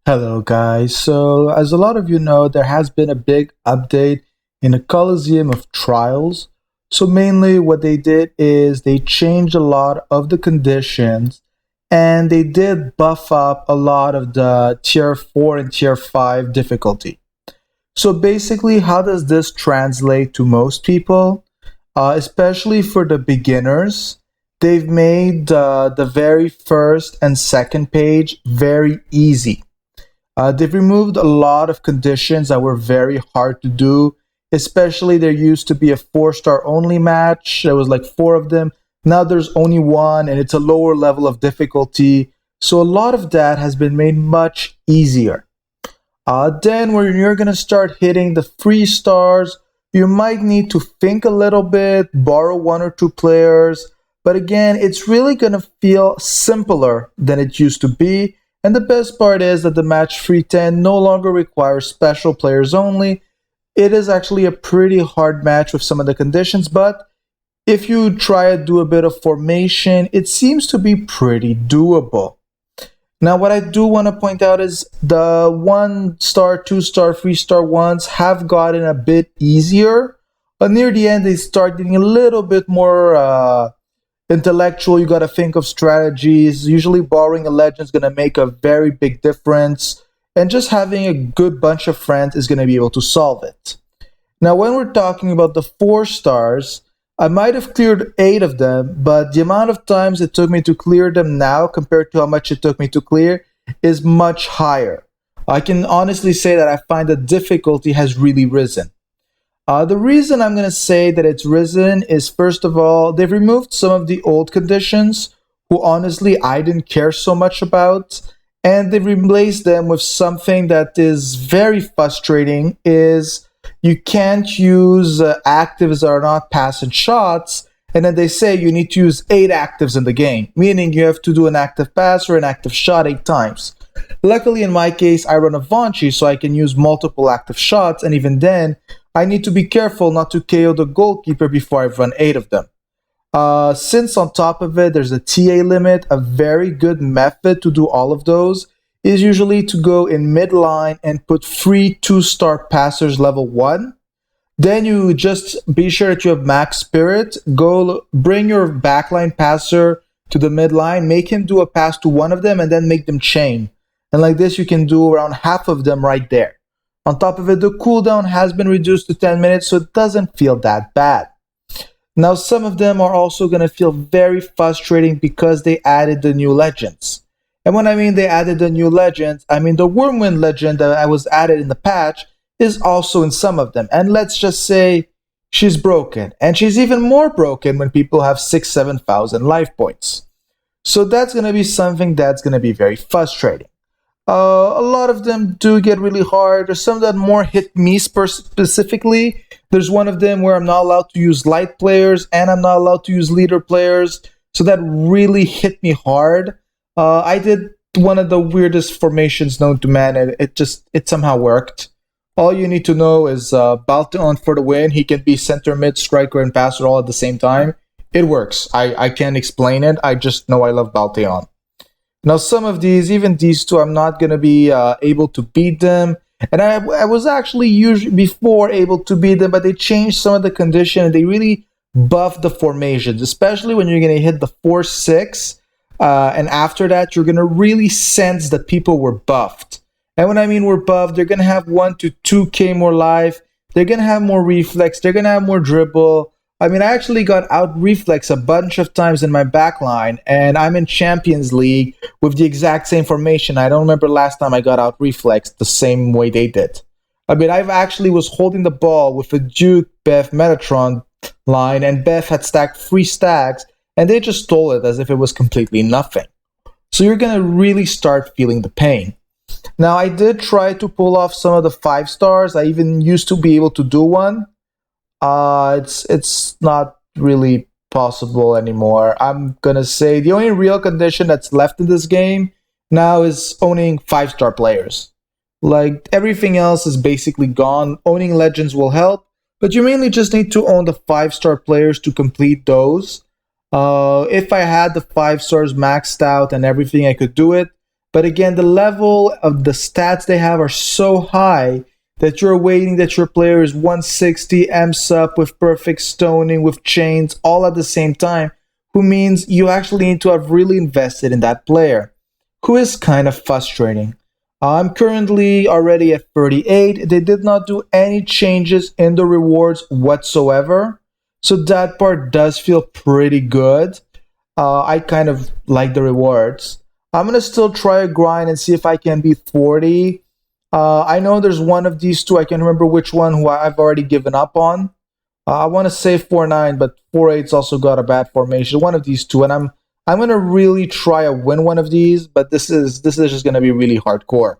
Hello, guys. So, as a lot of you know, there has been a big update in the Colosseum of Trials. So, mainly what they did is they changed a lot of the conditions and they did buff up a lot of the tier 4 and tier 5 difficulty. So, basically, how does this translate to most people? Especially for the beginners, they've made the very first and second page very easy. They've removed a lot of conditions that were very hard to do. Especially, there used to be a four-star only match. There was like four of them. Now there's only one, and it's a lower level of difficulty. So a lot of that has been made much easier. Then, when you're gonna start hitting the free stars, you might need to think a little bit, borrow one or two players. But again, it's really gonna feel simpler than it used to be. And the best part is that the match 310 no longer requires special players only. It is actually a pretty hard match with some of the conditions, but if you try to do a bit of formation, it seems to be pretty doable. Now, what I do want to point out is the one star, two star, three star ones have gotten a bit easier, but near the end, they start getting a little bit more intellectual. You got to think of strategies. Usually, borrowing a legend is going to make a very big difference, and just having a good bunch of friends is going to be able to solve it. Now, when we're talking about the four stars, I might have cleared eight of them, but the amount of times it took me to clear them now compared to how much it took me to clear is much higher. I can honestly say that I find the difficulty has really risen. The reason I'm going to say that it's risen is, first of all, they've removed some of the old conditions, who honestly I didn't care so much about, and they've replaced them with something that is very frustrating. Is you can't use actives that are not passing shots, and then they say you need to use 8 actives in the game, meaning you have to do an active pass or an active shot 8 times. Luckily, in my case, I run a Vanchi, so I can use multiple active shots, and even then, I need to be careful not to KO the goalkeeper before I've run 8 of them. Since on top of it, there's a TA limit, a very good method to do all of those is usually to go in midline and put 3 2-star passers level 1. Then you just be sure that you have max spirit. Go bring your backline passer to the midline, make him do a pass to one of them, and then make them chain. And like this, you can do around half of them right there. On top of it, the cooldown has been reduced to 10 minutes, so it doesn't feel that bad. Now, some of them are also going to feel very frustrating because they added the new legends. And when I mean they added the new legends, I mean the Wormwind legend that I was added in the patch is also in some of them. And let's just say she's broken. And she's even more broken when people have 7,000 life points. So that's going to be something that's going to be very frustrating. A lot of them do get really hard. There's some that more hit me specifically. There's one of them where I'm not allowed to use light players and I'm not allowed to use leader players. So that really hit me hard. I did one of the weirdest formations known to man, and it somehow worked. All you need to know is Balteon for the win. He can be center, mid, striker, and passer all at the same time. It works. I can't explain it. I just know I love Balteon. Now, some of these, even these two, I'm not going to be able to beat them. And I was actually usually before able to beat them, but they changed some of the condition and they really buffed the formations, especially when you're going to hit the 4-6. And after that, you're going to really sense that people were buffed. And when I mean we're buffed, they're going to have 1 to 2k more life. They're going to have more reflex. They're going to have more dribble. I mean, I actually got out reflex a bunch of times in my backline, and I'm in Champions League with the exact same formation. I don't remember last time I got out reflex the same way they did. I mean, I've actually was holding the ball with a Duke, Beth, Metatron line, and Beth had stacked 3 stacks, and they just stole it as if it was completely nothing. So you're going to really start feeling the pain. Now, I did try to pull off some of the 5 stars. I even used to be able to do one. It's not really possible anymore. I'm going to say the only real condition that's left in this game now is owning 5-star players. Like, everything else is basically gone. Owning legends will help, but you mainly just need to own the 5-star players to complete those. If I had the 5 stars maxed out and everything, I could do it. But again, the level of the stats they have are so high that you're waiting that your player is 160 M's up with perfect stoning, with chains, all at the same time, who means you actually need to have really invested in that player, who is kind of frustrating. I'm currently already at 38. They did not do any changes in the rewards whatsoever, so that part does feel pretty good. I kind of like the rewards. I'm gonna still try a grind and see if I can beat 40. I know there's one of these two. I can remember which one who I've already given up on. I want to say 4-9, but 4-8's also got a bad formation. One of these two, and I'm gonna really try to win one of these, but this is just gonna be really hardcore.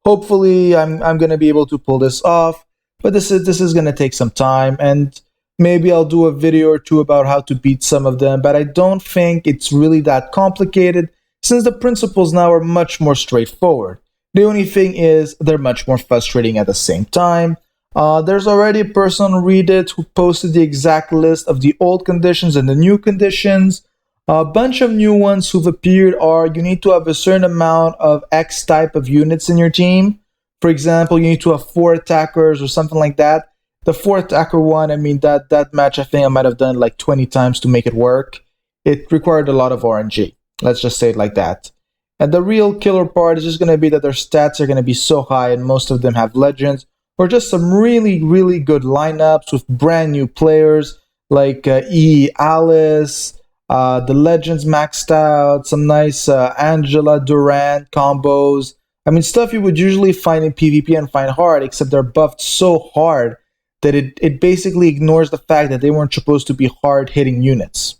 Hopefully, I'm gonna be able to pull this off, but this is gonna take some time, and maybe I'll do a video or two about how to beat some of them. But I don't think it's really that complicated, since the principles now are much more straightforward. The only thing is they're much more frustrating at the same time. There's already a person on Reddit who posted the exact list of the old conditions and the new conditions. A bunch of new ones who've appeared are you need to have a certain amount of X type of units in your team. For example, you need to have 4 attackers or something like that. The 4 attacker one, I mean, that match I think I might have done like 20 times to make it work. It required a lot of RNG. Let's just say it like that. And the real killer part is just going to be that their stats are going to be so high, and most of them have legends, or just some really, really good lineups with brand new players like E. Alice, the legends maxed out, some nice Angela Durant combos. I mean, stuff you would usually find in PvP and find hard, except they're buffed so hard that it basically ignores the fact that they weren't supposed to be hard-hitting units.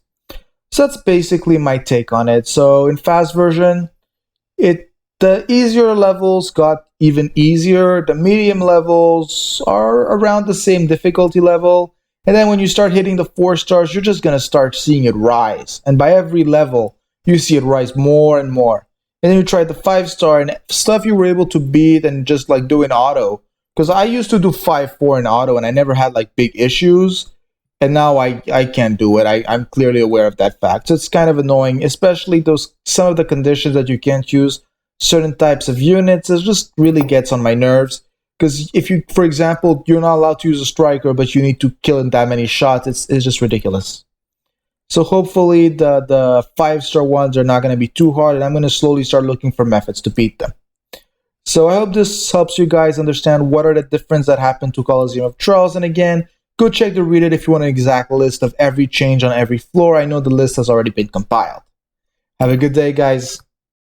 So that's basically my take on it. So in fast version, the easier levels got even easier. The medium levels are around the same difficulty level. And then when you start hitting the 4 stars, you're just going to start seeing it rise. And by every level, you see it rise more and more. And then you try the 5-star and stuff you were able to beat and just like do in auto. Because I used to do 5-4 in auto and I never had like big issues. And now I can't do it. I'm clearly aware of that fact. So it's kind of annoying, especially some of the conditions that you can't use certain types of units. It just really gets on my nerves. Because if you, for example, you're not allowed to use a striker, but you need to kill in that many shots, it's just ridiculous. So hopefully the 5-star ones are not going to be too hard, and I'm going to slowly start looking for methods to beat them. So I hope this helps you guys understand what are the differences that happen to Colosseum of Trials. And again, go check the Reddit if you want an exact list of every change on every floor. I know the list has already been compiled. Have a good day, guys.